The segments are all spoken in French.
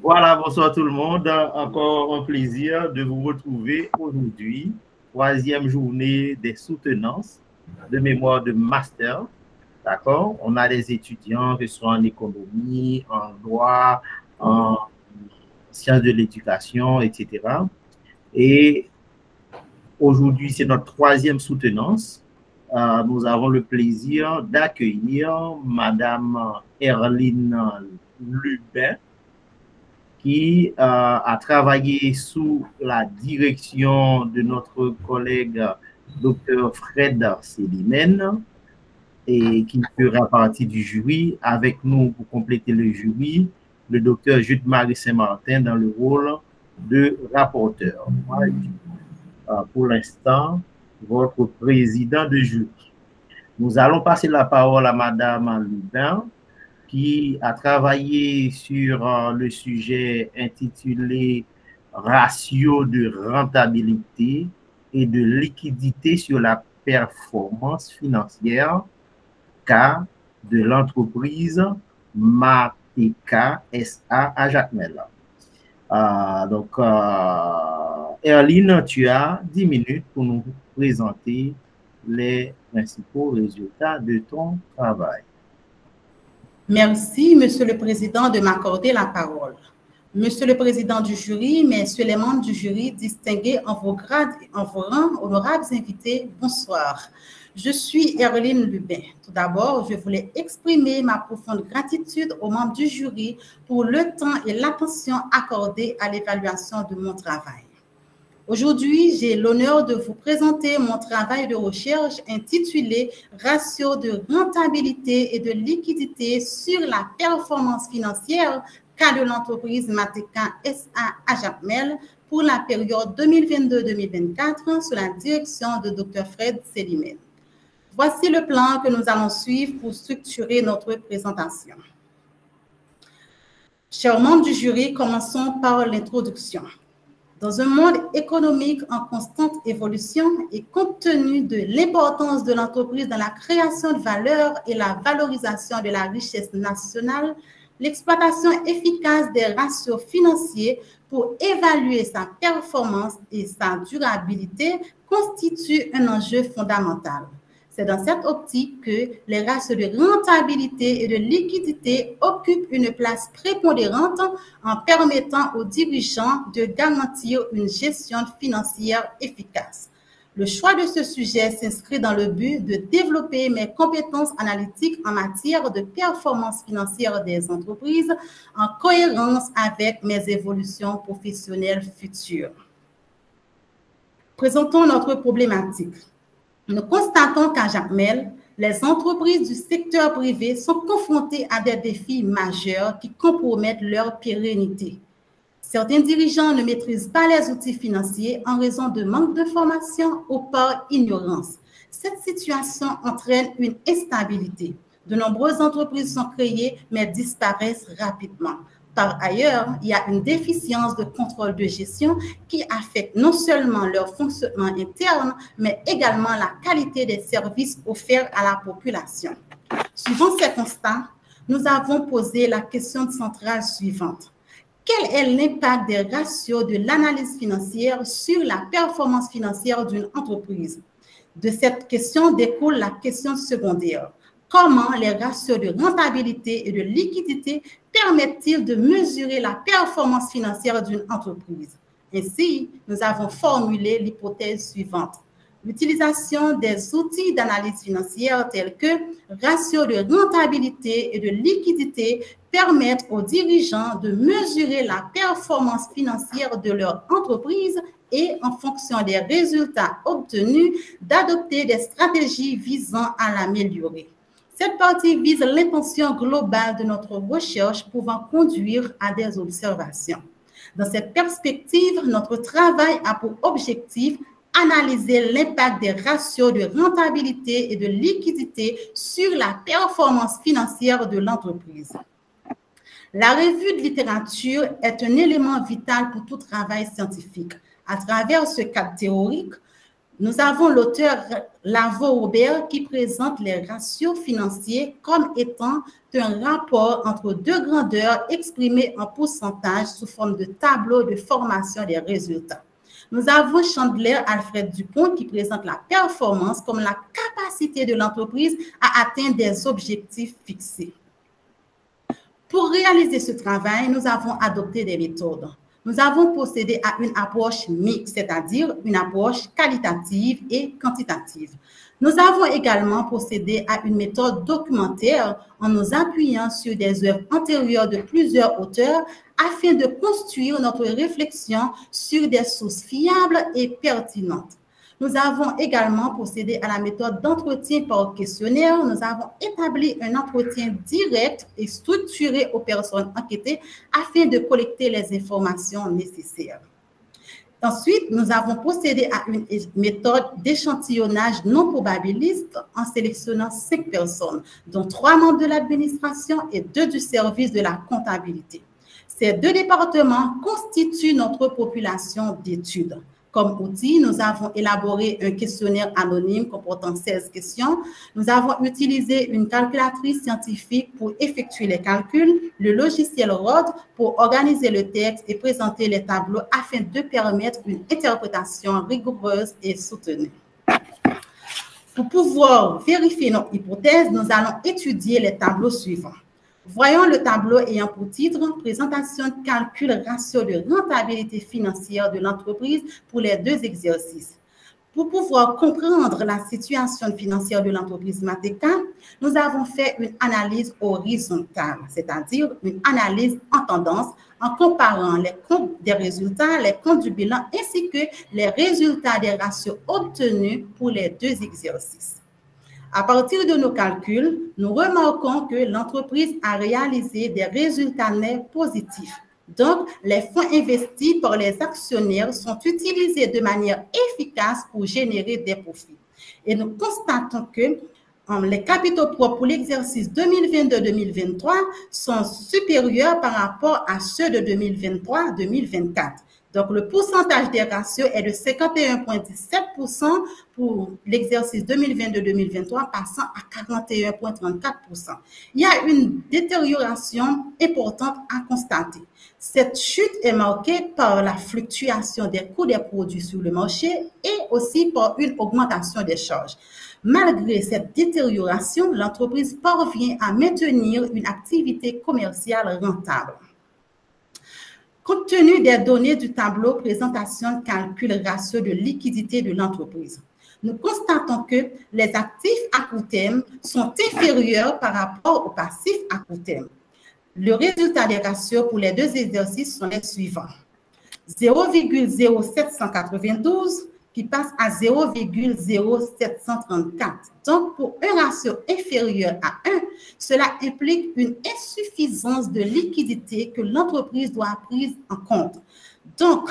Voilà, bonsoir tout le monde. Encore un plaisir de vous retrouver aujourd'hui. Troisième journée des soutenances de mémoire de master. D'accord? On a des étudiants, que ce soit en économie, en droit, en sciences de l'éducation, etc. Et aujourd'hui, c'est notre troisième soutenance. Nous avons le plaisir d'accueillir Madame Erline Lubin, qui a travaillé sous la direction de notre collègue Dr Fred Sélimène et qui fera partie du jury. Avec nous pour compléter le jury, le Dr Jude-Marie Saint-Martin dans le rôle de rapporteur. Pour l'instant, votre président de jury. Nous allons passer la parole à Madame Lubin, qui a travaillé sur le sujet intitulé « Ratio de rentabilité et de liquidité sur la performance financière » cas de l'entreprise Mateka SA à Jacmel. Erline, tu as 10 minutes pour nous présenter les principaux résultats de ton travail. Merci, Monsieur le Président, de m'accorder la parole. Monsieur le Président du jury, Messieurs les membres du jury, distingués en vos grades et en vos rangs, honorables invités, bonsoir. Je suis Erline Lubin. Tout d'abord, je voulais exprimer ma profonde gratitude aux membres du jury pour le temps et l'attention accordée à l'évaluation de mon travail. Aujourd'hui, j'ai l'honneur de vous présenter mon travail de recherche intitulé « Ratio de rentabilité et de liquidité sur la performance financière cas de l'entreprise Mateka SA à Jacmel pour la période 2022-2024 sous la direction de Dr Fred Sélimène. » Voici le plan que nous allons suivre pour structurer notre présentation. Chers membres du jury, commençons par l'introduction. Dans un monde économique en constante évolution et compte tenu de l'importance de l'entreprise dans la création de valeur et la valorisation de la richesse nationale, l'exploitation efficace des ratios financiers pour évaluer sa performance et sa durabilité constitue un enjeu fondamental. C'est dans cette optique que les ratios de rentabilité et de liquidité occupent une place prépondérante en permettant aux dirigeants de garantir une gestion financière efficace. Le choix de ce sujet s'inscrit dans le but de développer mes compétences analytiques en matière de performance financière des entreprises en cohérence avec mes évolutions professionnelles futures. Présentons notre problématique. Nous constatons qu'à Jacmel, les entreprises du secteur privé sont confrontées à des défis majeurs qui compromettent leur pérennité. Certains dirigeants ne maîtrisent pas les outils financiers en raison de manque de formation ou par ignorance. Cette situation entraîne une instabilité. De nombreuses entreprises sont créées mais disparaissent rapidement. Par ailleurs, il y a une déficience de contrôle de gestion qui affecte non seulement leur fonctionnement interne, mais également la qualité des services offerts à la population. Suivant ces constats, nous avons posé la question centrale suivante. Quel est l'impact des ratios de l'analyse financière sur la performance financière d'une entreprise? De cette question découle la question secondaire. Comment les ratios de rentabilité et de liquidité permettent-ils de mesurer la performance financière d'une entreprise? Ainsi, nous avons formulé l'hypothèse suivante. L'utilisation des outils d'analyse financière tels que ratios de rentabilité et de liquidité permettent aux dirigeants de mesurer la performance financière de leur entreprise et, en fonction des résultats obtenus, d'adopter des stratégies visant à l'améliorer. Cette partie vise l'intention globale de notre recherche pouvant conduire à des observations. Dans cette perspective, notre travail a pour objectif analyser l'impact des ratios de rentabilité et de liquidité sur la performance financière de l'entreprise. La revue de littérature est un élément vital pour tout travail scientifique. À travers ce cadre théorique, Nous avons l'auteur Lavaux-Robert qui présente les ratios financiers comme étant un rapport entre deux grandeurs exprimées en pourcentage sous forme de tableau de formation des résultats. Nous avons Chandler Alfred Dupont qui présente la performance comme la capacité de l'entreprise à atteindre des objectifs fixés. Pour réaliser ce travail, nous avons adopté des méthodes. Nous avons procédé à une approche mixte, c'est-à-dire une approche qualitative et quantitative. Nous avons également procédé à une méthode documentaire en nous appuyant sur des œuvres antérieures de plusieurs auteurs afin de construire notre réflexion sur des sources fiables et pertinentes. Nous avons également procédé à la méthode d'entretien par questionnaire. Nous avons établi un entretien direct et structuré aux personnes enquêtées afin de collecter les informations nécessaires. Ensuite, nous avons procédé à une méthode d'échantillonnage non probabiliste en sélectionnant 5 personnes, dont 3 membres de l'administration et 2 du service de la comptabilité. Ces 2 départements constituent notre population d'études. Comme outil, nous avons élaboré un questionnaire anonyme comportant 16 questions. Nous avons utilisé une calculatrice scientifique pour effectuer les calculs, le logiciel ROD pour organiser le texte et présenter les tableaux afin de permettre une interprétation rigoureuse et soutenue. Pour pouvoir vérifier notre hypothèse, nous allons étudier les tableaux suivants. Voyons le tableau ayant pour titre « Présentation de calcul ratio de rentabilité financière de l'entreprise pour les 2 exercices ». Pour pouvoir comprendre la situation financière de l'entreprise Matéka, nous avons fait une analyse horizontale, c'est-à-dire une analyse en tendance en comparant les comptes des résultats, les comptes du bilan ainsi que les résultats des ratios obtenus pour les 2 exercices. À partir de nos calculs, nous remarquons que l'entreprise a réalisé des résultats nets positifs. Donc, les fonds investis par les actionnaires sont utilisés de manière efficace pour générer des profits. Et nous constatons que les capitaux propres pour l'exercice 2022-2023 sont supérieurs par rapport à ceux de 2023-2024. Donc, le pourcentage des ratios est de 51,17% pour l'exercice 2022-2023, passant à 41,34%. Il y a une détérioration importante à constater. Cette chute est marquée par la fluctuation des coûts des produits sur le marché et aussi par une augmentation des charges. Malgré cette détérioration, l'entreprise parvient à maintenir une activité commerciale rentable. Compte tenu des données du tableau présentation calcul ratio de liquidité de l'entreprise, nous constatons que les actifs à court terme sont inférieurs par rapport aux passifs à court terme. Le résultat des ratios pour les 2 exercices sont les suivants. 0,0792 qui passe à 0,0734. Donc, pour un ratio inférieur à 1, cela implique une insuffisance de liquidité que l'entreprise doit prendre en compte. Donc,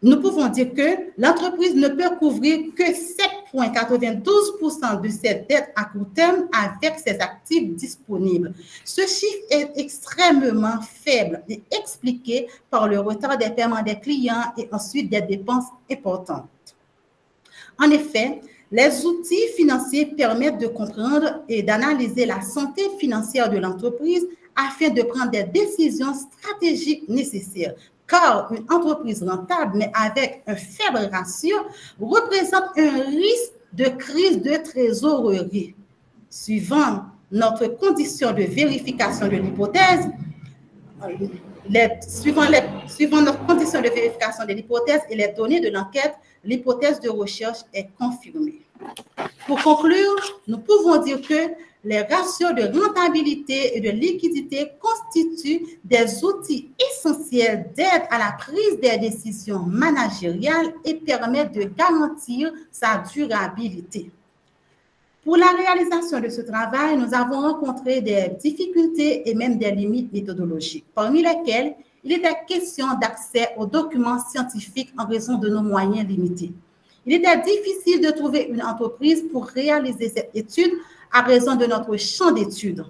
nous pouvons dire que l'entreprise ne peut couvrir que 7,92% de ses dettes à court terme avec ses actifs disponibles. Ce chiffre est extrêmement faible et expliqué par le retard des paiements des clients et ensuite des dépenses importantes. En effet, les outils financiers permettent de comprendre et d'analyser la santé financière de l'entreprise afin de prendre des décisions stratégiques nécessaires. Car une entreprise rentable, mais avec un faible ratio, représente un risque de crise de trésorerie. Suivant notre condition de vérification de l'hypothèse, suivant notre condition de vérification de l'hypothèse et les données de l'enquête, l'hypothèse de recherche est confirmée. Pour conclure, nous pouvons dire que les ratios de rentabilité et de liquidité constituent des outils essentiels d'aide à la prise des décisions managériales et permettent de garantir sa durabilité. Pour la réalisation de ce travail, nous avons rencontré des difficultés et même des limites méthodologiques, parmi lesquelles il était question d'accès aux documents scientifiques en raison de nos moyens limités. Il était difficile de trouver une entreprise pour réaliser cette étude à raison de notre champ d'études.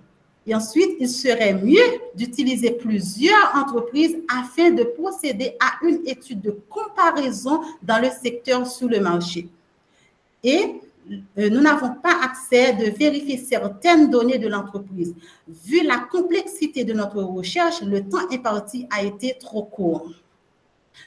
Et ensuite, il serait mieux d'utiliser plusieurs entreprises afin de procéder à une étude de comparaison dans le secteur sur le marché. Et nous n'avons pas accès de vérifier certaines données de l'entreprise. Vu la complexité de notre recherche, le temps imparti a été trop court.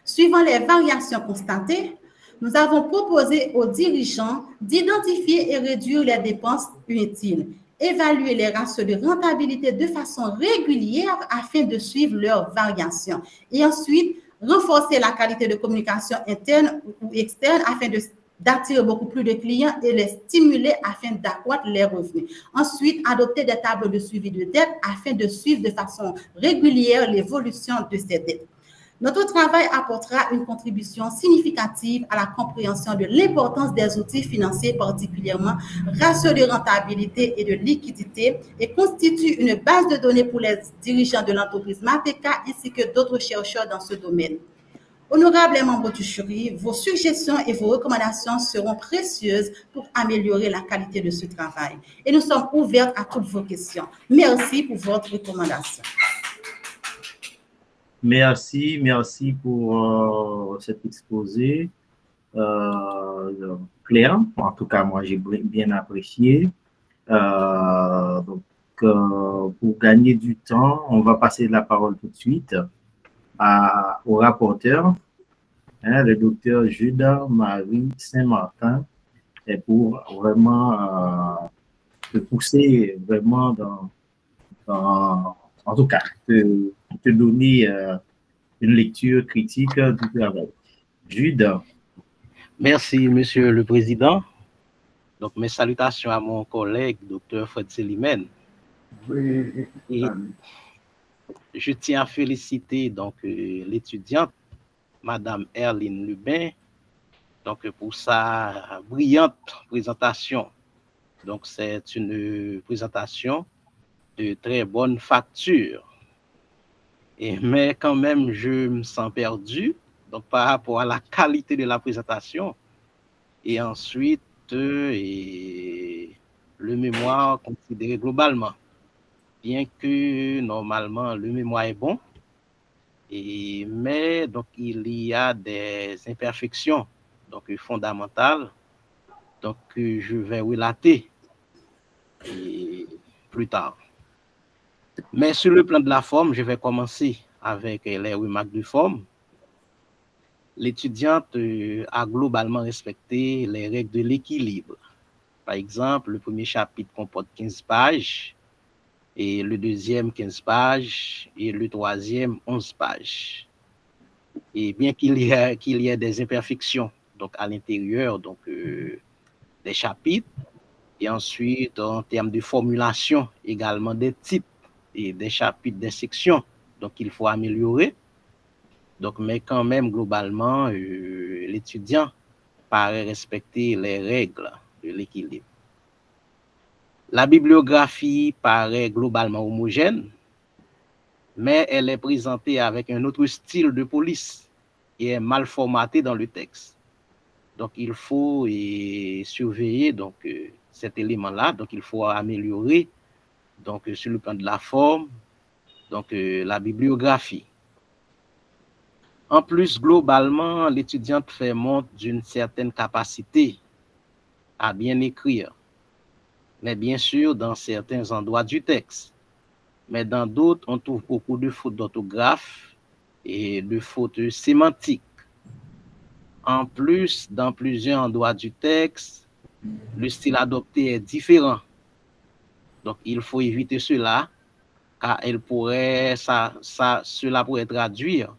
Suivant les variations constatées, nous avons proposé aux dirigeants d'identifier et réduire les dépenses inutiles, évaluer les ratios de rentabilité de façon régulière afin de suivre leurs variations et ensuite renforcer la qualité de communication interne ou externe afin d'attirer beaucoup plus de clients et les stimuler afin d'accroître les revenus. Ensuite, adopter des tables de suivi de dette afin de suivre de façon régulière l'évolution de ces dettes. Notre travail apportera une contribution significative à la compréhension de l'importance des outils financiers, particulièrement ratios de rentabilité et de liquidité, et constitue une base de données pour les dirigeants de l'entreprise Mapeka ainsi que d'autres chercheurs dans ce domaine. Honorables membres du jury, vos suggestions et vos recommandations seront précieuses pour améliorer la qualité de ce travail. Et nous sommes ouverts à toutes vos questions. Merci pour votre recommandation. Merci pour cet exposé clair. En tout cas, moi, j'ai bien apprécié. Pour gagner du temps, on va passer la parole tout de suite au rapporteur, le docteur Judas-Marie Saint-Martin, et pour vraiment te pousser vraiment en tout cas, te donner une lecture critique du travail. Jude. Merci, Monsieur le Président. Donc, mes salutations à mon collègue, Dr. Fred Selimène. Et je tiens à féliciter donc l'étudiante, Madame Erline Lubin, donc pour sa brillante présentation. Donc, c'est une présentation de très bonne facture. Mais quand même, je me sens perdu donc, par rapport à la qualité de la présentation. Et ensuite, le mémoire considéré globalement. Bien que normalement, le mémoire est bon, mais donc, il y a des imperfections donc, fondamentales donc, que je vais relater plus tard. Mais sur le plan de la forme, je vais commencer avec les remarques de forme. L'étudiante a globalement respecté les règles de l'équilibre. Par exemple, le premier chapitre comporte 15 pages, et le deuxième 15 pages, et le troisième 11 pages. Et bien qu'il y ait des imperfections donc à l'intérieur donc des chapitres, et ensuite en termes de formulation également des types et des chapitres, des sections, donc il faut améliorer. Donc, mais quand même, globalement, l'étudiant paraît respecter les règles de l'équilibre. La bibliographie paraît globalement homogène, mais elle est présentée avec un autre style de police et est mal formatée dans le texte. Donc, il faut surveiller donc, cet élément-là. Donc, il faut améliorer donc, sur le plan de la forme, donc la bibliographie. En plus, globalement, l'étudiante fait montre d'une certaine capacité à bien écrire, mais bien sûr dans certains endroits du texte. Mais dans d'autres, on trouve beaucoup de fautes d'orthographe et de fautes sémantiques. En plus, dans plusieurs endroits du texte, le style adopté est différent. Donc, il faut éviter cela, car cela pourrait traduire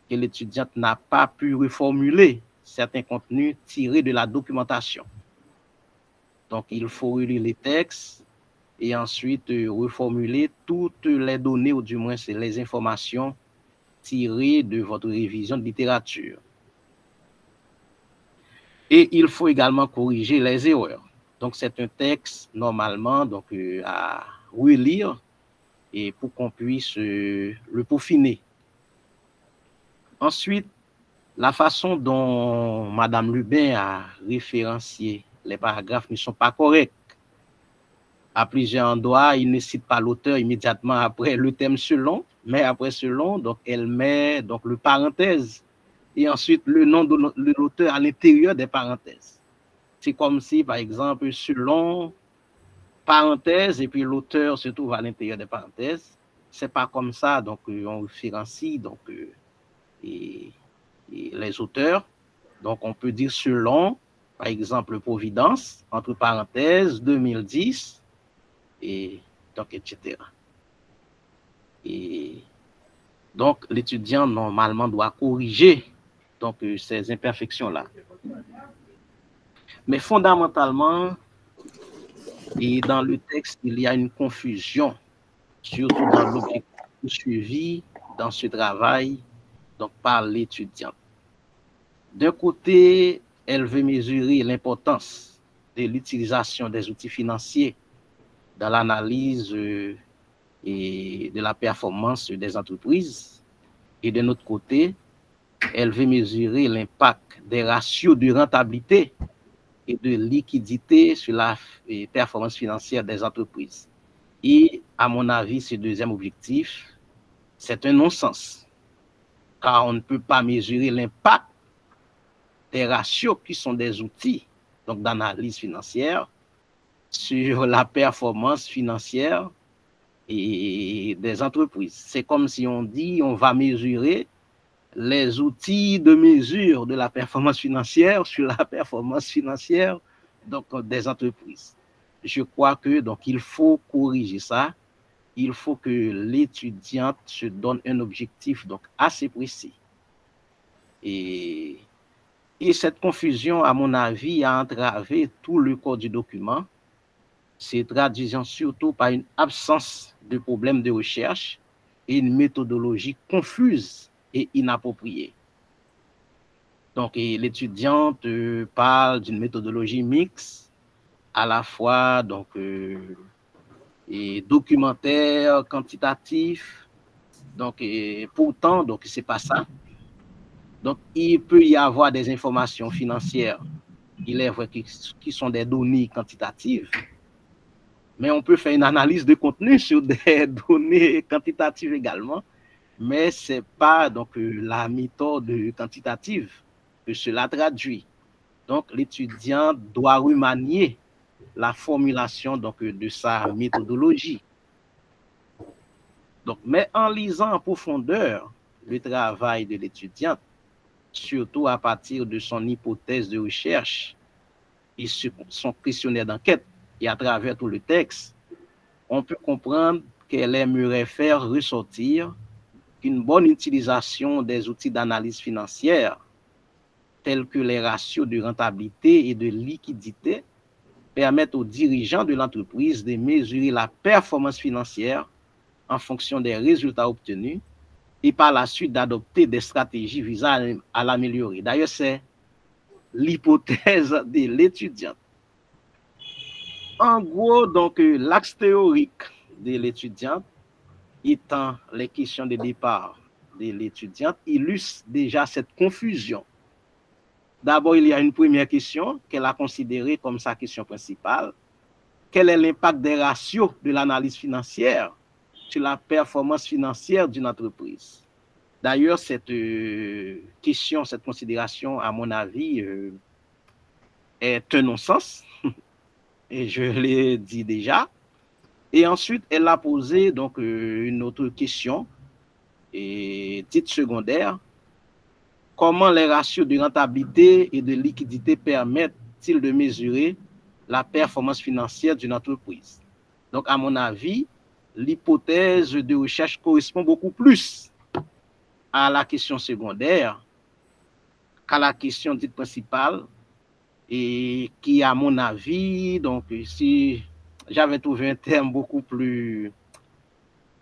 que l'étudiante n'a pas pu reformuler certains contenus tirés de la documentation. Donc, il faut relire les textes et ensuite reformuler toutes les données, ou du moins les informations tirées de votre révision de littérature. Et il faut également corriger les erreurs. Donc, c'est un texte, normalement, donc, à relire et pour qu'on puisse le peaufiner. Ensuite, la façon dont Mme Lubin a référencié les paragraphes ne sont pas corrects. À plusieurs endroits, il ne cite pas l'auteur immédiatement après le thème selon, mais après selon, donc elle met donc le parenthèse et ensuite le nom de l'auteur à l'intérieur des parenthèses. C'est comme si, par exemple, selon parenthèse et puis l'auteur se trouve à l'intérieur des parenthèses. C'est pas comme ça, donc on différencie donc et les auteurs. Donc on peut dire selon, par exemple, Providence entre parenthèses 2010 et donc etc. Et donc l'étudiant normalement doit corriger donc ces imperfections là. Mais fondamentalement, et dans le texte, il y a une confusion, surtout dans l'objectif suivi dans ce travail donc par l'étudiante. D'un côté, elle veut mesurer l'importance de l'utilisation des outils financiers dans l'analyse et de la performance des entreprises. Et de l'autre côté, elle veut mesurer l'impact des ratios de rentabilité et de liquidité sur la performance financière des entreprises. Et à mon avis, ce deuxième objectif, c'est un non-sens, car on ne peut pas mesurer l'impact des ratios qui sont des outils donc d'analyse financière sur la performance financière et des entreprises. C'est comme si on dit on va mesurer les outils de mesure de la performance financière sur la performance financière donc des entreprises. Je crois que donc il faut corriger ça. Il faut que l'étudiante se donne un objectif donc assez précis. Et cette confusion, à mon avis, a entravé tout le corps du document, se traduisant surtout par une absence de problème de recherche et une méthodologie confuse et inappropriée. Donc, l'étudiante parle d'une méthodologie mixte, à la fois donc et documentaire, quantitatif. Donc, pourtant, donc c'est pas ça. Donc, il peut y avoir des informations financières, il est vrai, qui sont des données quantitatives, mais on peut faire une analyse de contenu sur des données quantitatives également, mais c'est pas donc la méthode quantitative que cela traduit. Donc, l'étudiant doit remanier la formulation donc de sa méthodologie. Donc, mais en lisant en profondeur le travail de l'étudiante, surtout à partir de son hypothèse de recherche et son questionnaire d'enquête et à travers tout le texte, on peut comprendre qu'elle aimerait faire ressortir une bonne utilisation des outils d'analyse financière tels que les ratios de rentabilité et de liquidité permettent aux dirigeants de l'entreprise de mesurer la performance financière en fonction des résultats obtenus et par la suite d'adopter des stratégies visant à l'améliorer. D'ailleurs, c'est l'hypothèse de l'étudiante. En gros, donc, l'axe théorique de l'étudiante, étant les questions de départ de l'étudiante, illustre déjà cette confusion. D'abord, il y a une première question qu'elle a considérée comme sa question principale. Quel est l'impact des ratios de l'analyse financière sur la performance financière d'une entreprise? D'ailleurs, cette question, cette considération, à mon avis, est un non-sens, et je l'ai dit déjà. Et ensuite, elle a posé donc une autre question, dite secondaire. Comment les ratios de rentabilité et de liquidité permettent-ils de mesurer la performance financière d'une entreprise? Donc, à mon avis, l'hypothèse de recherche correspond beaucoup plus à la question secondaire qu'à la question dite principale, et qui, à mon avis, donc, si j'avais trouvé un terme beaucoup plus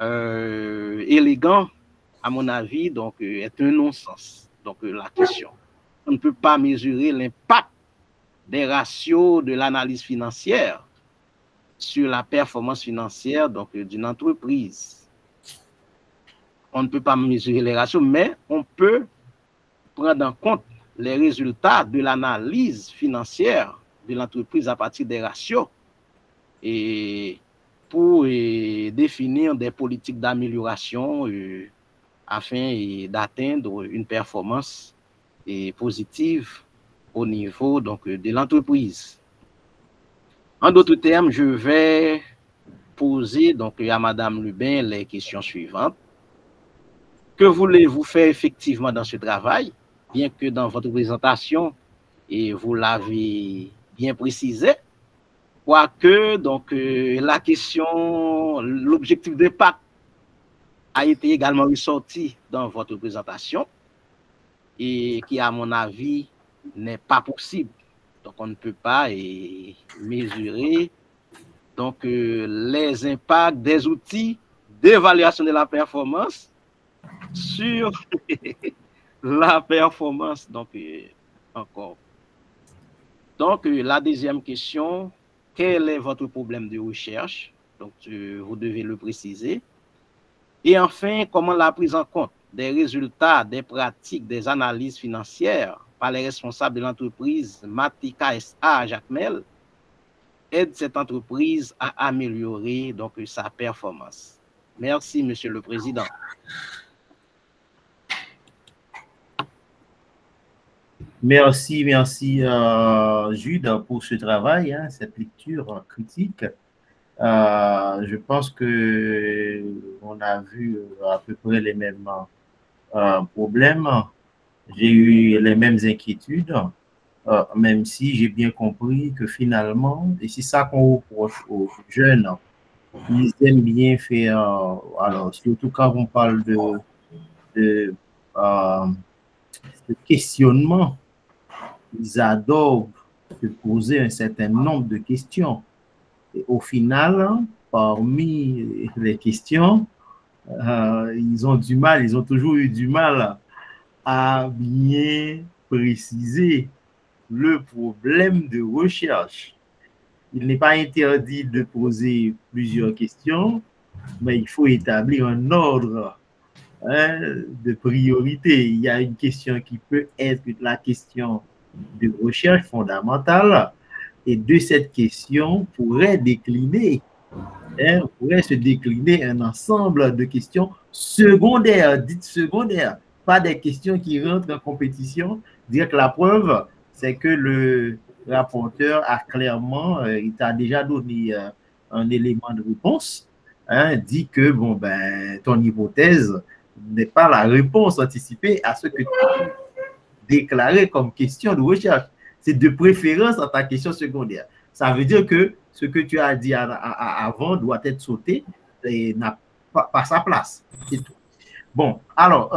élégant, à mon avis, donc, est un non-sens. Donc, la question. On ne peut pas mesurer l'impact des ratios de l'analyse financière sur la performance financière donc d'une entreprise. On ne peut pas mesurer les ratios, mais on peut prendre en compte les résultats de l'analyse financière de l'entreprise à partir des ratios et pour définir des politiques d'amélioration afin d'atteindre une performance positive au niveau donc, de l'entreprise. En d'autres termes, je vais poser donc, à Madame Lubin les questions suivantes. Que voulez-vous faire effectivement dans ce travail, bien que dans votre présentation, et vous l'avez bien précisé, quoique donc la question, l'objectif d'impact a été également ressorti dans votre présentation et qui, à mon avis, n'est pas possible. Donc, on ne peut pas mesurer donc, les impacts des outils d'évaluation de la performance sur la performance. Donc, encore. Donc, la deuxième question, quel est votre problème de recherche? Donc, vous devez le préciser. Et enfin, comment la prise en compte des résultats, des pratiques, des analyses financières par les responsables de l'entreprise Matika SA Jacmel aide cette entreprise à améliorer donc, sa performance. Merci, Monsieur le Président. Merci, Jude, pour ce travail, hein, cette lecture critique. Je pense que on a vu à peu près les mêmes problèmes. J'ai eu les mêmes inquiétudes, même si j'ai bien compris que finalement, et c'est ça qu'on reproche aux jeunes, ils aiment bien faire, alors surtout quand on parle de questionnement, ils adorent se poser un certain nombre de questions. Et au final, parmi les questions, ils ont du mal, ils ont toujours eu du mal à bien préciser le problème de recherche. Il n'est pas interdit de poser plusieurs questions, mais il faut établir un ordre de priorité. Il y a une question qui peut être la question de recherche fondamentale, et de cette question pourrait se décliner un ensemble de questions secondaires, dites secondaires, pas des questions qui rentrent en compétition. Dire que la preuve, c'est que le rapporteur a clairement, il t'a déjà donné un élément de réponse, dit que bon, ben, ton hypothèse n'est pas la réponse anticipée à ce que tu as déclaré comme question de recherche. C'est de préférence à ta question secondaire. Ça veut dire que ce que tu as dit avant doit être sauté et n'a pas sa place. C'est tout. Bon, alors,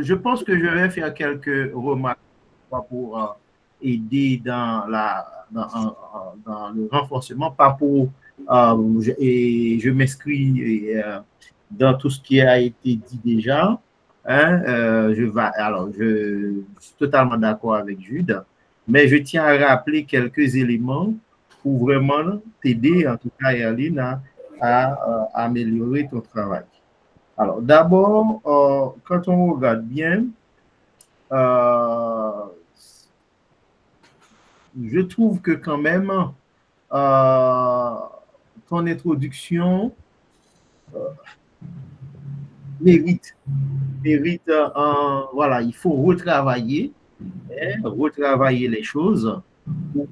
je pense que je vais faire quelques remarques pour aider dans le renforcement, pas pour, et je m'inscris dans tout ce qui a été dit déjà. Je suis totalement d'accord avec Jude, mais je tiens à rappeler quelques éléments pour vraiment t'aider, en tout cas, Erline, à améliorer ton travail. Alors, d'abord, quand on regarde bien, je trouve que quand même, ton introduction mérite, voilà, il faut retravailler les choses pour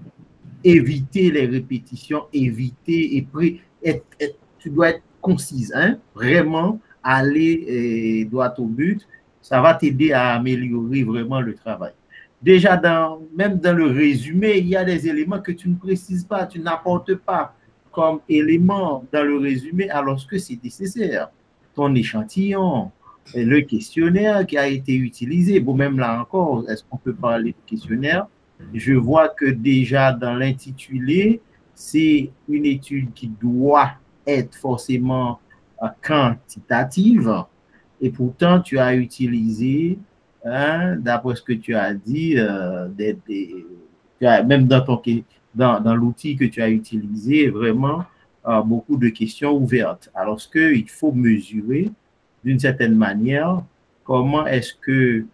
éviter les répétitions, éviter tu dois être concise, vraiment aller droit au but. Ça va t'aider à améliorer vraiment le travail. Déjà, même dans le résumé, il y a des éléments que tu ne précises pas, tu n'apportes pas comme éléments dans le résumé alors que c'est nécessaire. Ton échantillon, le questionnaire qui a été utilisé, bon, même là encore, est-ce qu'on peut parler de questionnaire? Je vois que déjà dans l'intitulé, c'est une étude qui doit être forcément quantitative, et pourtant tu as utilisé, d'après ce que tu as dit, même dans l'outil que tu as utilisé, vraiment beaucoup de questions ouvertes. Alors qu'il faut mesurer d'une certaine manière comment est-ce que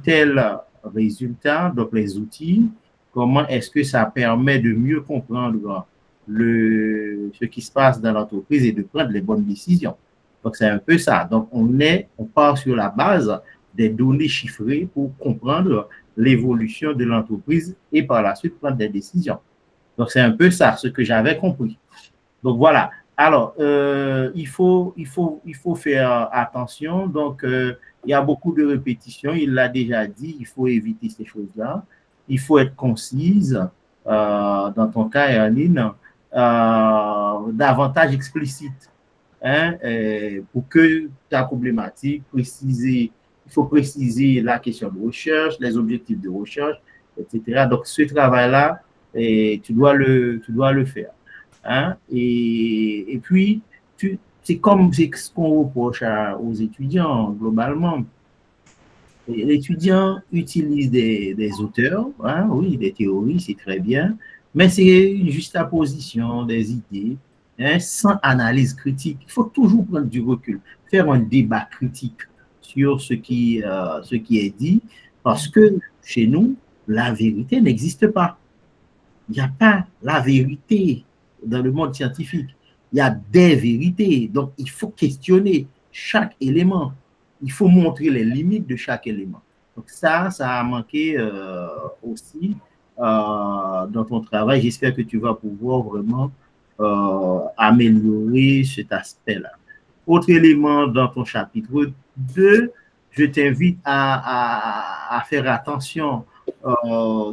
tel résultat, donc les outils, comment est-ce que ça permet de mieux comprendre ce qui se passe dans l'entreprise et de prendre les bonnes décisions. Donc, c'est un peu ça. Donc, on part sur la base des données chiffrées pour comprendre l'évolution de l'entreprise et par la suite prendre des décisions. Donc, c'est un peu ça, ce que j'avais compris. Donc, voilà. Alors, il faut faire attention. Donc, il y a beaucoup de répétitions. Il l'a déjà dit, il faut éviter ces choses-là. Il faut être concise. Dans ton cas, Erline, davantage explicite. Hein, pour que ta problématique, il faut préciser la question de recherche, les objectifs de recherche, etc. Donc, ce travail-là, tu dois le faire. Hein? Et puis, c'est ce qu'on reproche aux étudiants globalement. L'étudiant utilise des auteurs, hein, oui, des théories, c'est très bien, mais c'est une juxtaposition des idées, hein, sans analyse critique. Il faut toujours prendre du recul, faire un débat critique sur ce qui est dit, parce que chez nous, la vérité n'existe pas. Il n'y a pas la vérité dans le monde scientifique. Il y a des vérités. Donc, il faut questionner chaque élément. Il faut montrer les limites de chaque élément. Donc, ça a manqué aussi dans ton travail. J'espère que tu vas pouvoir vraiment améliorer cet aspect-là. Autre élément dans ton chapitre 2, je t'invite à faire attention.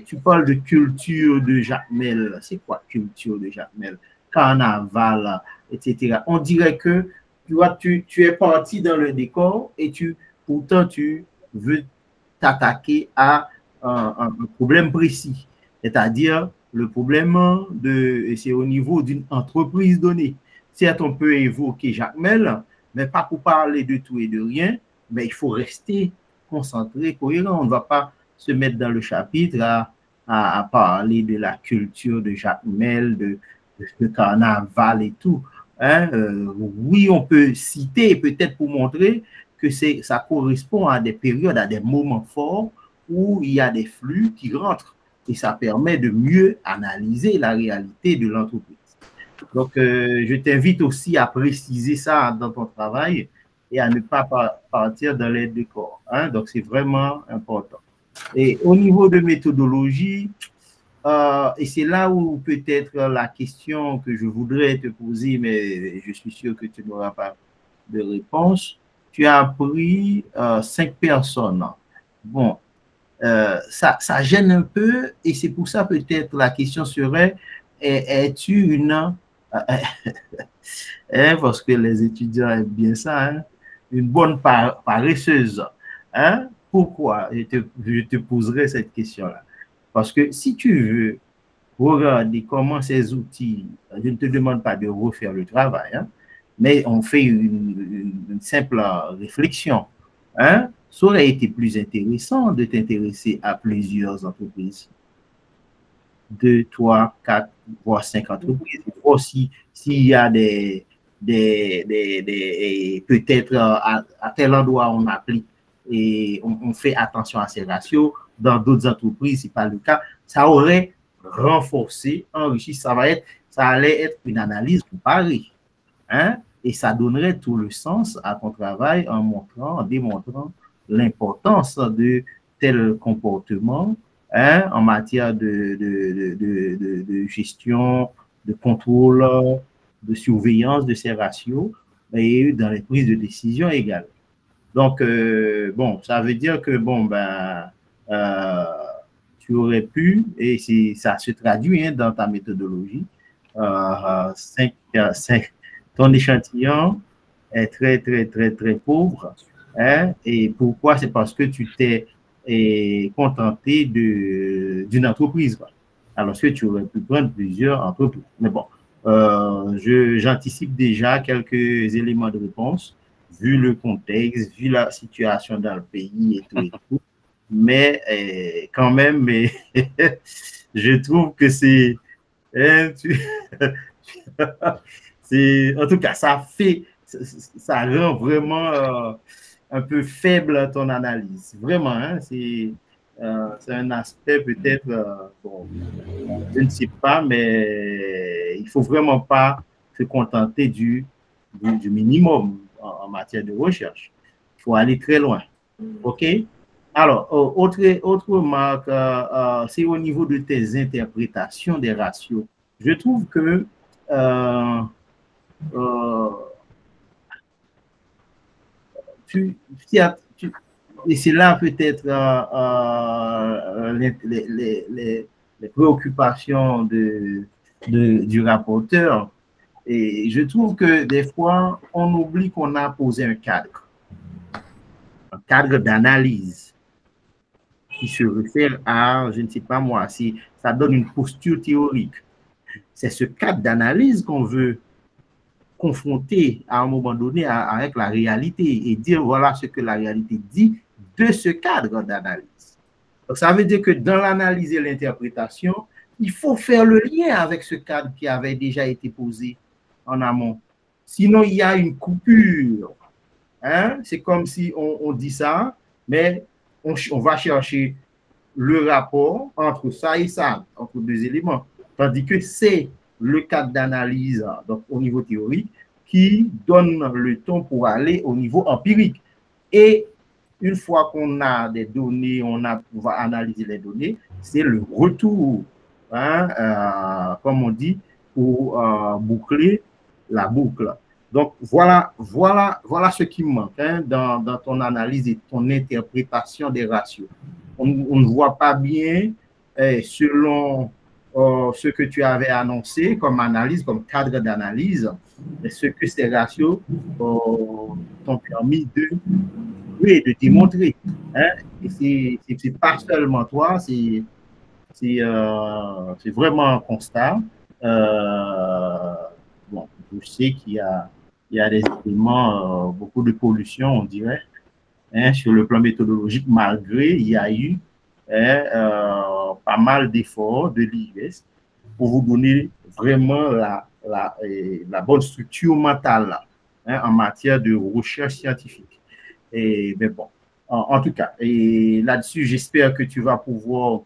Tu parles de culture de Jacmel. C'est quoi culture de Jacmel? Carnaval, etc. On dirait que tu es parti dans le décor et pourtant tu veux t'attaquer à un problème précis. C'est-à-dire le problème c'est au niveau d'une entreprise donnée. Certes, on peut évoquer Jacmel, mais pas pour parler de tout et de rien, mais il faut rester concentré, cohérent. On ne va pas se mettre dans le chapitre à parler de la culture de Jacmel, de carnaval et tout. Hein? Oui, on peut citer peut-être pour montrer que ça correspond à des périodes, à des moments forts où il y a des flux qui rentrent et ça permet de mieux analyser la réalité de l'entreprise. Donc, je t'invite aussi à préciser ça dans ton travail et à ne pas partir dans les décors. Hein? Donc, c'est vraiment important. Et au niveau de méthodologie, et c'est là où peut-être la question que je voudrais te poser, mais je suis sûr que tu n'auras pas de réponse. Tu as pris 5 personnes. Bon, ça gêne un peu et c'est pour ça peut-être la question serait, es-tu une... parce que les étudiants aiment bien ça, hein, une bonne paresseuse. Hein? Pourquoi? Je te poserai cette question-là. Parce que si tu veux regarder comment ces outils, je ne te demande pas de refaire le travail, hein, mais on fait une simple réflexion. Hein, ça aurait été plus intéressant de t'intéresser à plusieurs entreprises. 2, 3, 4, voire 5 entreprises. Aussi, s'il y a peut-être à tel endroit on applique et on fait attention à ces ratios, dans d'autres entreprises, ce n'est pas le cas, ça aurait renforcé, enrichi, ça allait être une analyse comparée. Hein? Et ça donnerait tout le sens à ton travail en démontrant l'importance de tel comportement, hein, en matière de gestion, de contrôle, de surveillance de ces ratios et dans les prises de décision également. Donc, bon, ça veut dire que, bon, tu aurais pu, et ça se traduit hein, dans ta méthodologie, ton échantillon est très, très, très, très pauvre. Hein, et pourquoi? C'est parce que tu t'es contenté d'une entreprise. Quoi. Alors que tu aurais pu prendre plusieurs entreprises. Mais bon, j'anticipe déjà quelques éléments de réponse, vu le contexte, vu la situation dans le pays et tout et tout. Mais quand même, je trouve que c'est... Hein, en tout cas, ça rend vraiment un peu faible ton analyse. Vraiment, hein, c'est un aspect peut-être, bon, je ne sais pas, mais il ne faut vraiment pas se contenter du minimum en matière de recherche. Il faut aller très loin. OK? Alors, autre remarque, c'est au niveau de tes interprétations des ratios. Je trouve que et c'est là peut-être les préoccupations du rapporteur. Et je trouve que des fois, on oublie qu'on a posé un cadre d'analyse qui se réfère à, je ne sais pas moi, si ça donne une posture théorique. C'est ce cadre d'analyse qu'on veut confronter à un moment donné avec la réalité et dire voilà ce que la réalité dit de ce cadre d'analyse. Donc, ça veut dire que dans l'analyse et l'interprétation, il faut faire le lien avec ce cadre qui avait déjà été posé en amont. Sinon, il y a une coupure. Hein? C'est comme si on dit ça, mais on va chercher le rapport entre ça et ça, entre deux éléments. Tandis que c'est le cadre d'analyse, donc au niveau théorique, qui donne le ton pour aller au niveau empirique. Et une fois qu'on a des données, on va analyser les données, c'est le retour, hein, comme on dit, pour boucler la boucle. Donc, voilà ce qui manque hein, dans ton analyse et ton interprétation des ratios. On ne voit pas bien, selon ce que tu avais annoncé comme analyse, comme cadre d'analyse, ce que ces ratios t'ont permis de démontrer. Hein? Et c'est pas seulement toi, c'est vraiment un constat. Bon, je sais qu'il y a des éléments, beaucoup de pollution, on dirait, hein, sur le plan méthodologique, malgré il y a eu pas mal d'efforts de l'IUS pour vous donner vraiment la bonne structure mentale hein, en matière de recherche scientifique. Et, mais bon, en tout cas, et là-dessus, j'espère que tu vas pouvoir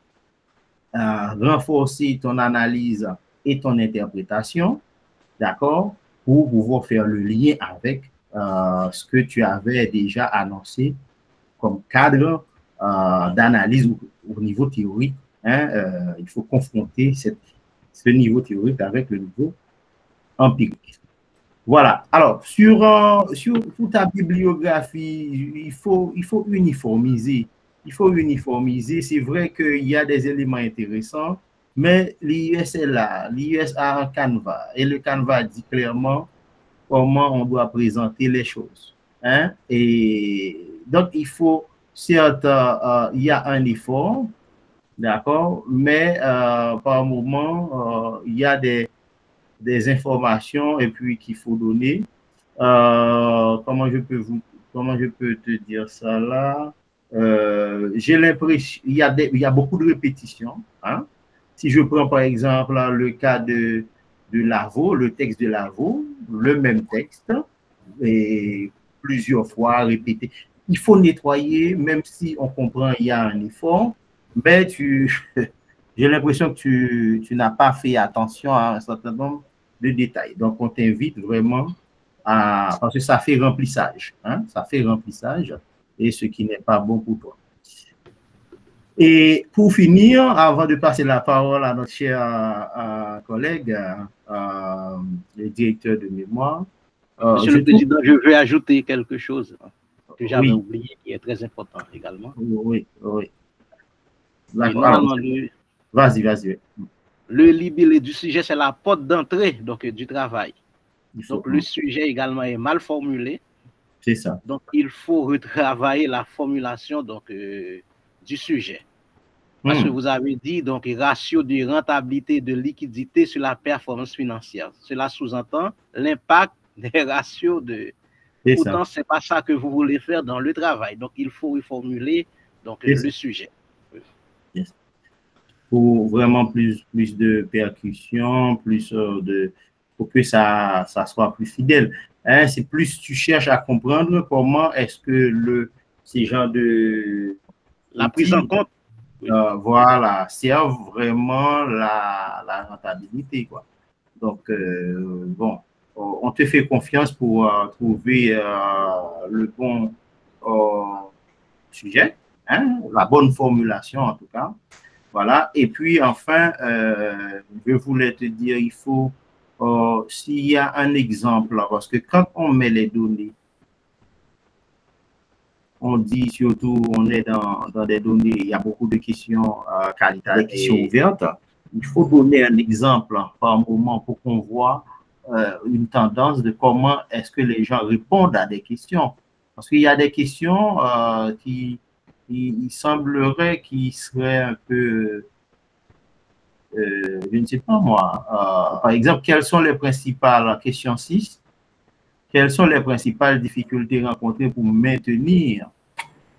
renforcer ton analyse et ton interprétation, d'accord, pour pouvoir faire le lien avec ce que tu avais déjà annoncé comme cadre d'analyse au niveau théorique. Hein, il faut confronter ce niveau théorique avec le niveau empirique. Voilà. Alors, sur ta bibliographie, il faut uniformiser. Il faut uniformiser. C'est vrai qu'il y a des éléments intéressants, mais l'IUS est là. L'IUS a un canevas et le canevas dit clairement comment on doit présenter les choses. Hein? Et donc, il faut, certes, il y a un effort, d'accord, mais par moment, il y a des informations et puis qu'il faut donner. Comment je peux te dire ça là? J'ai l'impression il y a beaucoup de répétitions. Hein? Si je prends par exemple là, le cas de Lavaux, le texte de Lavaux, le même texte, et plusieurs fois répété. Il faut nettoyer, même si on comprend il y a un effort, mais j'ai l'impression que tu n'as pas fait attention à un certain nombre de détails. Donc, on t'invite vraiment parce que ça fait remplissage. Hein? Ça fait remplissage et ce qui n'est pas bon pour toi. Et pour finir, avant de passer la parole à notre cher collègue, le directeur de mémoire. Monsieur le Président, je veux ajouter quelque chose que j'avais oublié, qui est très important également. Oui. Vas-y. Le libellé du sujet, c'est la porte d'entrée donc, du travail. Donc, le sujet également est mal formulé. C'est ça. Donc, il faut retravailler la formulation donc, du sujet. Parce que vous avez dit, donc, ratio de rentabilité de liquidité sur la performance financière. Cela sous-entend l'impact des ratios de... Pourtant, ce n'est pas ça que vous voulez faire dans le travail. Donc, il faut reformuler donc, le sujet. Yes. Pour vraiment plus de percussion, pour que ça soit plus fidèle. Hein, c'est plus tu cherches à comprendre comment est-ce que ces gens de... La prise en compte. voilà, servent vraiment la rentabilité, quoi. Donc, bon, on te fait confiance pour trouver le bon sujet, hein, la bonne formulation en tout cas. Voilà. Et puis, enfin, je voulais te dire, il faut, s'il y a un exemple, parce que quand on met les données, on dit surtout, on est dans des données, il y a beaucoup de questions qualitatives, des questions ouvertes. Il faut donner un exemple par moment pour qu'on voit une tendance de comment est-ce que les gens répondent à des questions. Parce qu'il y a des questions qui, il semblerait qu'ils seraient un peu, je ne sais pas moi, par exemple, quelles sont les principales, question 6, quelles sont les principales difficultés rencontrées pour maintenir,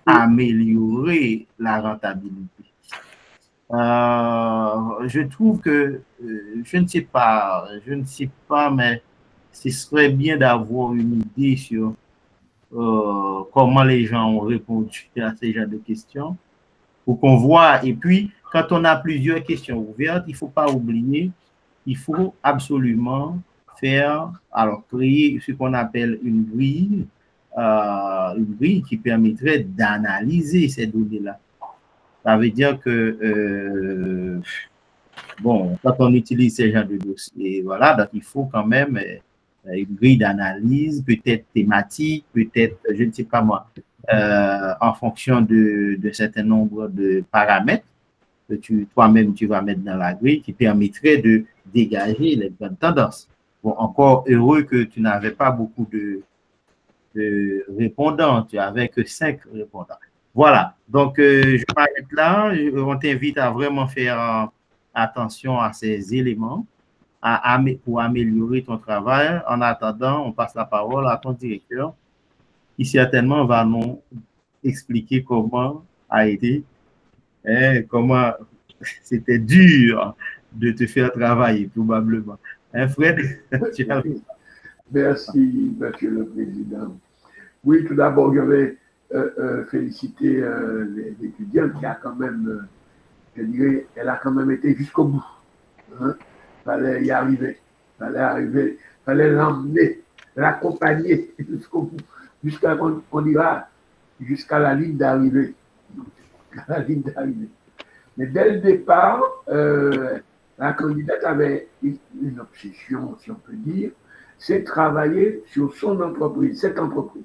améliorer la rentabilité? Je trouve que, je ne sais pas, mais ce serait bien d'avoir une idée sur comment les gens ont répondu à ces genres de questions pour qu'on voit. Et puis, quand on a plusieurs questions ouvertes, il ne faut pas oublier, il faut absolument faire, alors créer ce qu'on appelle une grille qui permettrait d'analyser ces données-là. Ça veut dire que, bon, quand on utilise ces genres de dossiers, voilà, donc il faut quand même une grille d'analyse, peut-être thématique, peut-être, je ne sais pas moi, en fonction de certain nombre de paramètres que toi-même tu vas mettre dans la grille qui permettrait de dégager les bonnes tendances. Bon, encore heureux que tu n'avais pas beaucoup de répondants, tu n'avais que 5 répondants. Voilà, donc je m'arrête là. On t'invite à vraiment faire attention à ces éléments pour améliorer ton travail. En attendant, on passe la parole à ton directeur qui certainement va nous expliquer comment a été, comment c'était dur de te faire travailler, probablement. Hein, Fred? Merci, Monsieur le Président. Oui, tout d'abord, je vais féliciter l'étudiante qui a quand même, je dirais, elle a quand même été jusqu'au bout. Hein? Fallait y arriver, fallait l'emmener, l'accompagner jusqu'au bout, jusqu'à qu'on ira jusqu'à la ligne d'arrivée. Mais dès le départ, la candidate avait une obsession, si on peut dire, c'est travailler sur son entreprise, cette entreprise.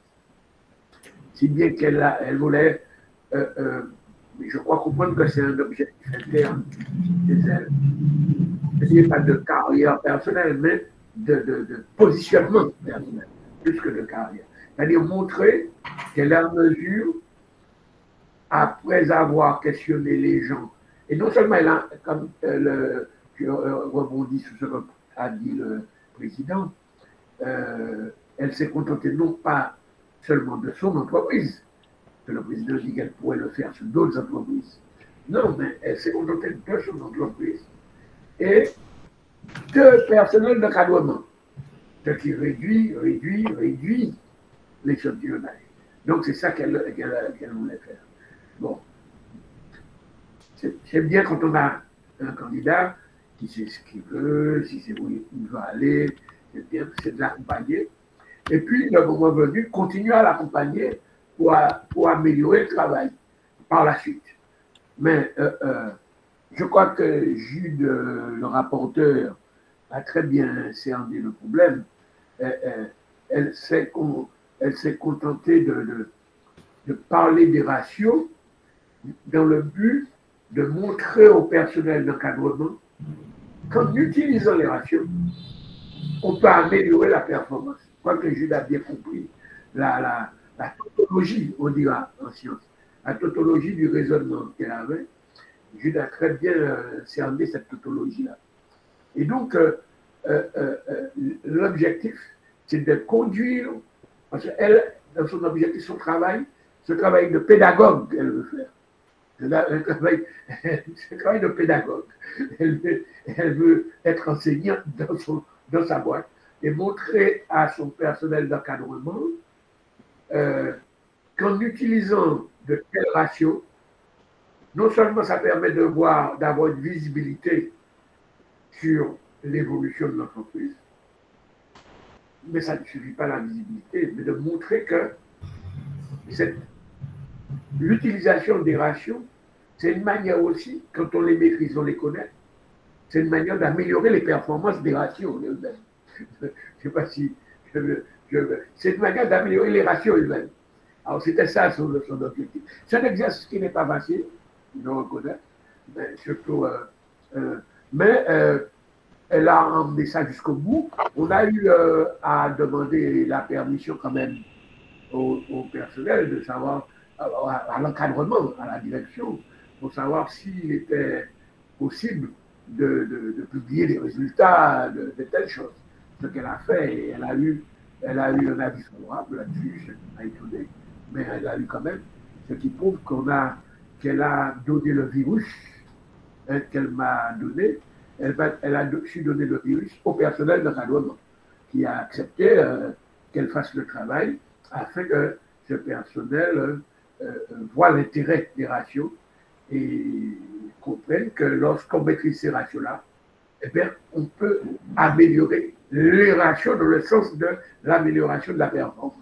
Si bien qu'elle voulait, je crois comprendre que c'est un objectif interne chez elle. Ce n'est pas de carrière personnelle, mais de positionnement personnel, plus que de carrière. C'est-à-dire montrer qu'elle est en mesure, après avoir questionné les gens, et non seulement elle a, comme je rebondis sur ce qu'a dit le président, elle s'est contentée non pas seulement de son entreprise, que le président dit qu'elle pourrait le faire sur d'autres entreprises. Non, mais elle s'est contentée de son entreprise et de personnel d'encadrement, ce qui réduit l'échantillonnage. Donc c'est ça qu'elle voulait faire. Bon, c'est bien quand on a un candidat qui sait ce qu'il veut, si c'est où il va aller, c'est bien, c'est de l'accompagner. Et puis, le moment venu, continuer à l'accompagner pour améliorer le travail par la suite. Mais je crois que Jude, le rapporteur, a très bien cerné le problème. Elle s'est contentée de parler des ratios dans le but de montrer au personnel d'encadrement qu'en utilisant les ratios, on peut améliorer la performance. Je crois que Jude a bien compris la tautologie, on dira en science, la tautologie du raisonnement qu'elle avait. Jude a très bien cerné cette tautologie-là. Et donc, l'objectif, c'est de conduire, parce qu'elle, dans son objectif, son travail, ce travail de pédagogue qu'elle veut faire. Un travail de pédagogue. Elle veut être enseignante dans sa boîte et montrer à son personnel d'encadrement qu'en utilisant de tels ratios, non seulement ça permet d'avoir une visibilité sur l'évolution de l'entreprise, mais ça ne suffit pas la visibilité, mais de montrer que l'utilisation des ratios, c'est une manière aussi, quand on les maîtrise, on les connaît, c'est une manière d'améliorer les performances des ratios eux-mêmes. Je ne sais pas si... c'est une manière d'améliorer les ratios eux-mêmes. Alors, c'était ça son objectif. C'est un exercice qui n'est pas facile, je le reconnais, mais surtout... elle a emmené ça jusqu'au bout. On a eu à demander la permission quand même au personnel de savoir, à l'encadrement, à la direction, pour savoir s'il était possible de publier les résultats de telles choses. Ce qu'elle a fait, et elle a eu un avis favorable là-dessus, je ne suis pas étonné, mais elle a eu quand même, ce qui prouve qu'elle a donné le virus qu'elle m'a donné. Elle a su donner le virus au personnel d'encadrement, qui a accepté qu'elle fasse le travail afin que ce personnel voit l'intérêt des ratios et comprenne que lorsqu'on maîtrise ces ratios-là, eh bien, on peut améliorer les ratios dans le sens de l'amélioration de la performance.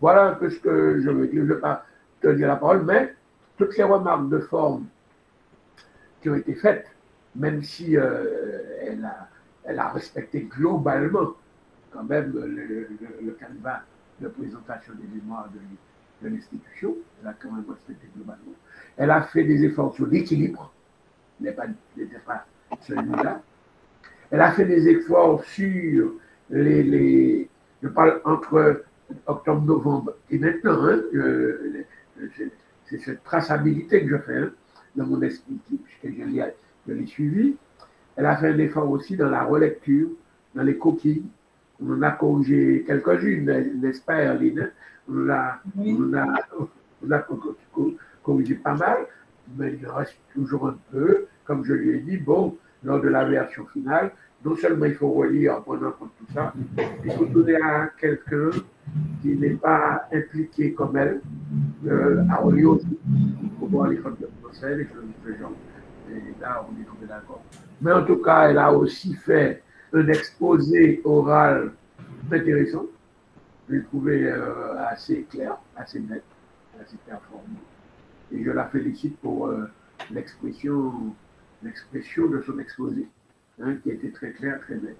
Voilà un peu ce que je veux dire. Je ne vais pas te dire la parole, mais toutes ces remarques de forme qui ont été faites, même si elle a respecté globalement quand même le canevas de présentation des mémoires de l'institution, elle a quand même respecté globalement. Elle a fait des efforts sur l'équilibre, n'était pas celui-là. Elle a fait des efforts sur je parle entre octobre, novembre et maintenant, hein, c'est cette traçabilité que je fais, hein, dans mon esprit, puisque je l'ai suivi. Elle a fait un effort aussi dans la relecture, dans les coquilles. On en a corrigé quelques-unes, n'est-ce pas, Erline? On a corrigé pas mal, mais il en reste toujours un peu. Comme je lui ai dit, bon, lors de la version finale, non seulement il faut relire en prenant en compte tout ça, il faut donner à quelqu'un qui n'est pas impliqué comme elle, à relire aussi, pour voir les fautes de procès, les choses de ce genre. Et là, on est tombé d'accord. Mais en tout cas, elle a aussi fait un exposé oral intéressant. Je l'ai trouvé assez clair, assez net, assez performant. Et je la félicite pour l'expression de son exposé, hein, qui était très clair, très net.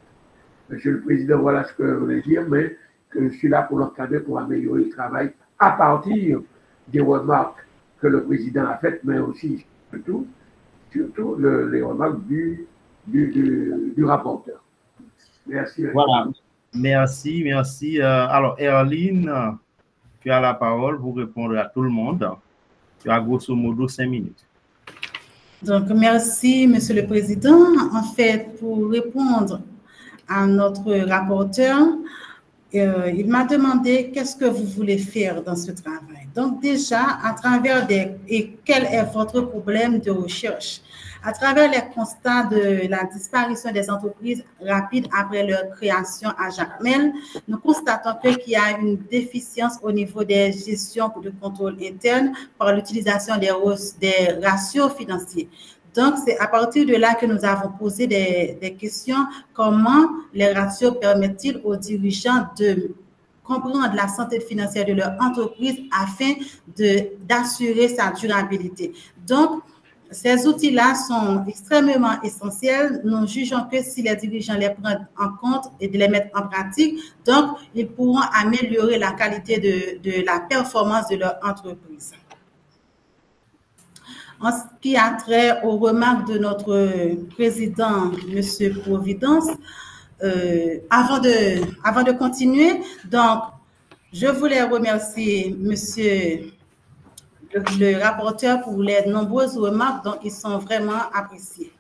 Monsieur le Président, voilà ce que je voulais dire, mais que je suis là pour l'encadrer, pour améliorer le travail à partir des remarques que le Président a faites, mais aussi, surtout les remarques du rapporteur. Merci. Voilà. Merci. Alors, Erline, tu as la parole pour répondre à tout le monde. Tu as grosso modo 5 minutes. Donc, merci, Monsieur le Président. En fait, pour répondre à notre rapporteur, il m'a demandé qu'est-ce que vous voulez faire dans ce travail. Donc, déjà, à travers et quel est votre problème de recherche? À travers les constats de la disparition des entreprises rapides après leur création à Jacmel, nous constatons qu'il y a une déficience au niveau des gestions de contrôle interne par l'utilisation des ratios financiers. Donc, c'est à partir de là que nous avons posé des questions. Comment les ratios permettent-ils aux dirigeants de comprendre la santé financière de leur entreprise afin d'assurer sa durabilité? Donc, ces outils-là sont extrêmement essentiels. Nous jugeons que si les dirigeants les prennent en compte et de les mettre en pratique, donc, ils pourront améliorer la qualité de la performance de leur entreprise. En ce qui a trait aux remarques de notre président, M. Providence, avant de continuer, donc, je voulais remercier M. le rapporteur pour les nombreuses remarques dont ils sont vraiment appréciés.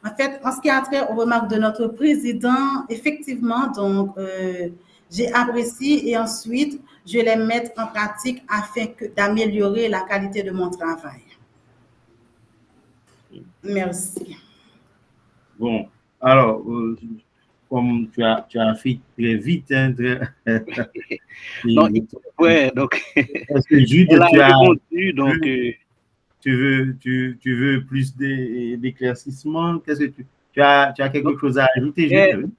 En fait, en ce qui a trait aux remarques de notre président, effectivement, donc, j'ai apprécié et ensuite, je les mettre en pratique afin d'améliorer la qualité de mon travail. Merci. Bon, alors, comme tu as fait très vite, hein, non, ouais, donc, est-ce que Jude, tu as répondu, donc, tu veux plus d'éclaircissement? Qu'est-ce que tu as quelque chose à ajouter, Julien?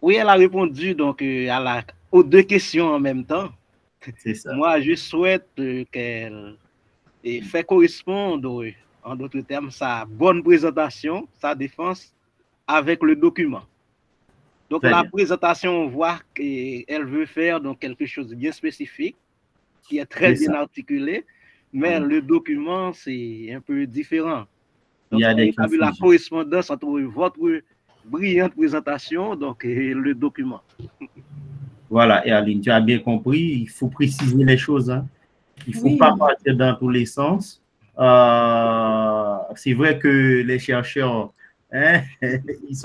Oui, elle a répondu donc aux deux questions en même temps. C'est ça. Moi, je souhaite qu'elle fait correspondre, en d'autres termes, sa bonne présentation, sa défense avec le document. Donc, la présentation, on voit qu'elle veut faire donc, quelque chose de bien spécifique, qui est très bien articulé, mais le document, c'est un peu différent. Donc, il y a la correspondance entre votre brillante présentation donc, et le document. Voilà, et Aline, tu as bien compris, il faut préciser les choses. Hein. Il ne faut pas partir dans tous les sens. C'est vrai que les chercheurs, hein, ils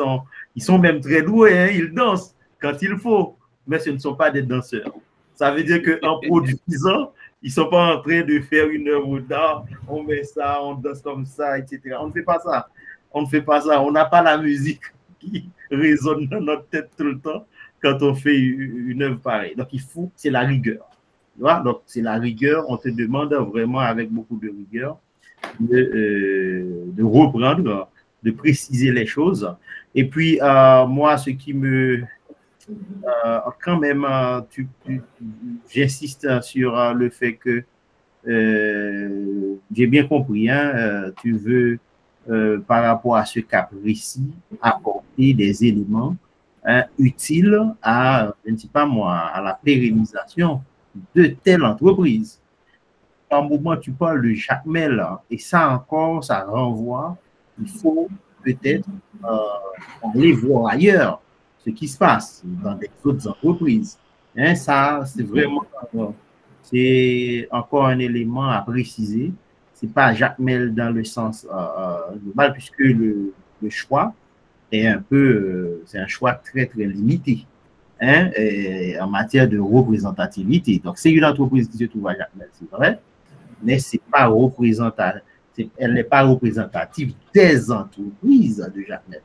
sont même très doués, hein, ils dansent quand il faut, mais ce ne sont pas des danseurs. Ça veut dire qu'en produisant, ils ne sont pas en train de faire une œuvre d'art, on met ça, on danse comme ça, etc. On ne fait pas ça. On ne fait pas ça. On n'a pas la musique qui résonne dans notre tête tout le temps quand on fait une œuvre pareille. Donc, il faut, c'est la rigueur. Voilà, donc, c'est la rigueur. On te demande vraiment, avec beaucoup de rigueur, de reprendre, de préciser les choses. Et puis, moi, ce qui me... quand même, j'insiste sur le fait que j'ai bien compris, hein, tu veux, par rapport à ce cas précis, apporter des éléments utiles à, je ne sais pas moi, à la pérennisation de telle entreprise. Par moment, tu parles de Jacmel, et ça encore, ça renvoie, il faut peut-être aller voir ailleurs ce qui se passe dans des autres entreprises. Hein, ça, c'est vraiment, c'est encore un élément à préciser. Ce n'est pas Jacmel dans le sens global, puisque le choix est un peu, c'est un choix très, très limité, hein, en matière de représentativité. Donc, c'est une entreprise qui se trouve à Jacmel, c'est vrai, mais c'est pas représentatif, elle n'est pas représentative des entreprises de Jacmel.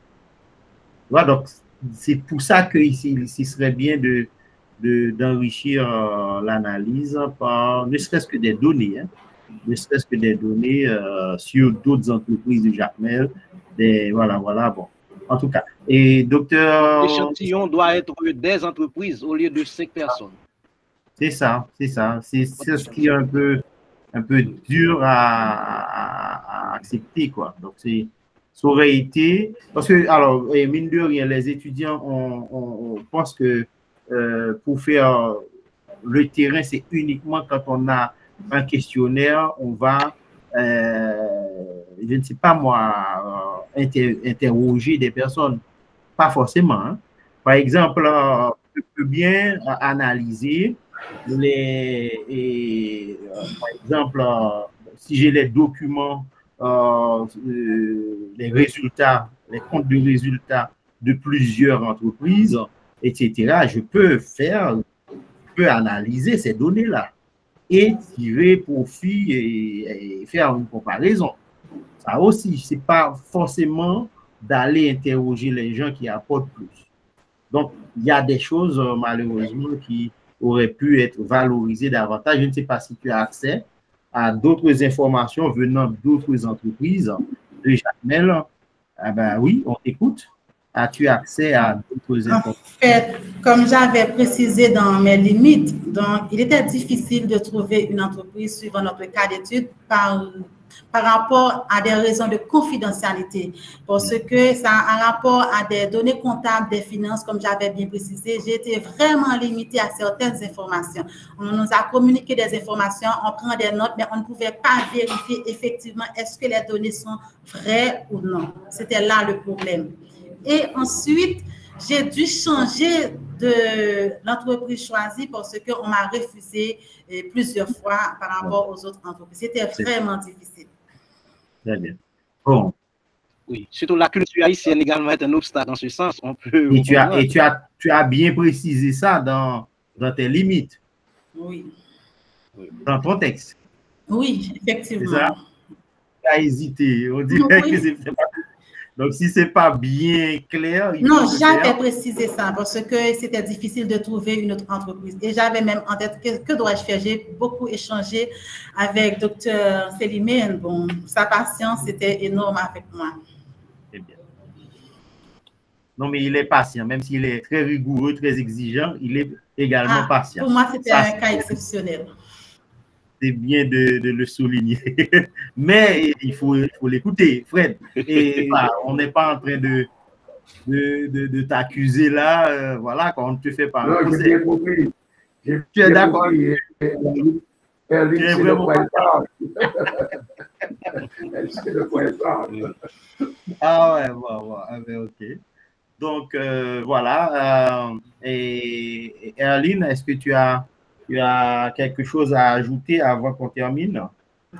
Voilà, donc, c'est pour ça qu'il serait bien d'enrichir l'analyse par ne serait-ce que des données, hein, ne serait-ce que des données sur d'autres entreprises de Jacmel. Voilà, bon. En tout cas, et docteur... L'échantillon doit être des entreprises au lieu de 5 personnes. C'est ça. C'est ce qui est un peu dur à accepter, quoi. Donc, ça aurait été... Parce que, alors, mine de rien, les étudiants, on pense que pour faire le terrain, c'est uniquement quand on a un questionnaire, on va, je ne sais pas moi, interroger des personnes. Pas forcément. Hein. Par exemple, je peux bien analyser par exemple, si j'ai les documents, les résultats, les comptes de résultats de plusieurs entreprises, etc., je peux analyser ces données-là et tirer profit et faire une comparaison. Ça aussi, ce n'est pas forcément d'aller interroger les gens qui apportent plus. Donc, il y a des choses, malheureusement, qui auraient pu être valorisées davantage. Je ne sais pas si tu as accès à d'autres informations venant d'autres entreprises de Jacmel. Ah ben oui, on t'écoute. As-tu accès à d'autres informations? En fait, comme j'avais précisé dans mes limites, donc il était difficile de trouver une entreprise suivant notre cas d'étude par rapport à des raisons de confidentialité, parce que ça a un rapport à des données comptables des finances, comme j'avais bien précisé. J'ai été vraiment limitée à certaines informations. On nous a communiqué des informations, on prend des notes, mais on ne pouvait pas vérifier effectivement est-ce que les données sont vraies ou non. C'était là le problème. Et ensuite, j'ai dû changer de l'entreprise choisie parce qu'on m'a refusé plusieurs fois par rapport aux autres entreprises. C'était vraiment difficile. Très bien. Bon. Oui, surtout la culture haïtienne également est un obstacle dans ce sens. On peut tu as bien précisé ça dans tes limites. Oui. Dans ton texte. Oui, effectivement. Tu as hésité. On dirait que Donc, si ce n'est pas bien clair... Non, j'avais précisé ça parce que c'était difficile de trouver une autre entreprise. Et j'avais même en tête que dois-je faire. J'ai beaucoup échangé avec Dr. Selimène. Bon, sa patience était énorme avec moi. C'est bien. Non, mais il est patient. Même s'il est très rigoureux, très exigeant, il est également patient. Pour moi, c'était un cas exceptionnel. C'est bien de le souligner. Mais il faut l'écouter, Fred. Et on n'est pas en train de t'accuser là. Voilà, quand on ne te fait pas. Non, j'ai bien compris. Tu es d'accord? Erline, c'est le point c'est le point Ah ouais, bon, ok. Donc, voilà. Et Erline, est-ce que tu as quelque chose à ajouter avant qu'on termine?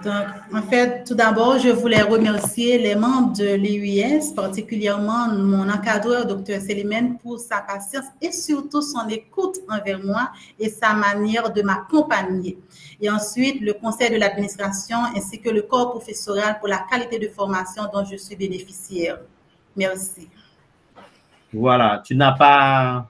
Donc, en fait, tout d'abord, je voulais remercier les membres de l'EUS, particulièrement mon encadreur, Dr. Selimène, pour sa patience et surtout son écoute envers moi et sa manière de m'accompagner. Et ensuite, le conseil de l'administration ainsi que le corps professoral pour la qualité de formation dont je suis bénéficiaire. Merci. Voilà, tu n'as pas...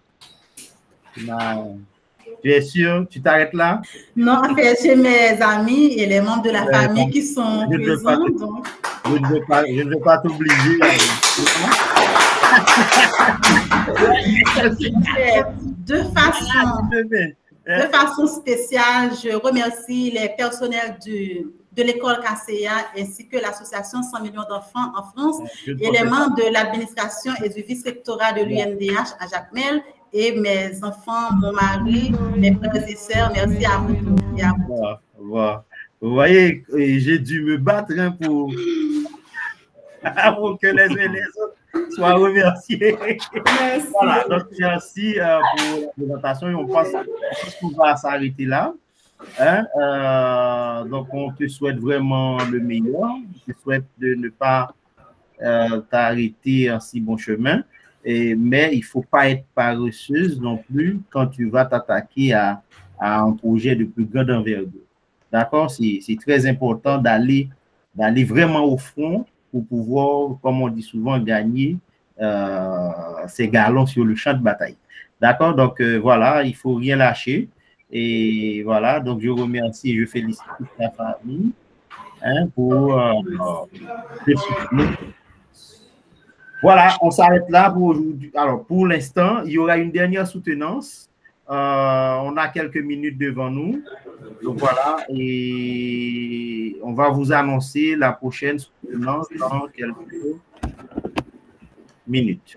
Tu es sûr? Tu t'arrêtes là? Non, en fait, j'ai mes amis et les membres de la famille qui sont présents. Je ne veux pas t'obliger. De façon spéciale, je remercie les personnels de l'école KCA ainsi que l'association 100 millions d'enfants en France et les membres de l'administration et du vice-rectorat de l'UNDH à Jacmel et mes enfants, mon mari, mes frères et sœurs. Merci à vous tous. Et à vous. Wow. Vous voyez, j'ai dû me battre pour que les autres soient remerciés. Merci. Voilà, donc merci pour la présentation et on pense qu'on va s'arrêter là. Donc, on te souhaite vraiment le meilleur. Je te souhaite de ne pas t'arrêter en si bon chemin. Mais il ne faut pas être paresseuse non plus quand tu vas t'attaquer à un projet de plus grande envergure. D'accord? C'est très important d'aller vraiment au front pour pouvoir, comme on dit souvent, gagner ces galons sur le champ de bataille. D'accord? Donc, voilà, il ne faut rien lâcher. Et voilà, donc je remercie et je félicite toute la famille pour le soutien. Voilà, on s'arrête là pour aujourd'hui. Alors, pour l'instant, il y aura une dernière soutenance. On a quelques minutes devant nous. Donc, voilà, et on va vous annoncer la prochaine soutenance dans quelques minutes.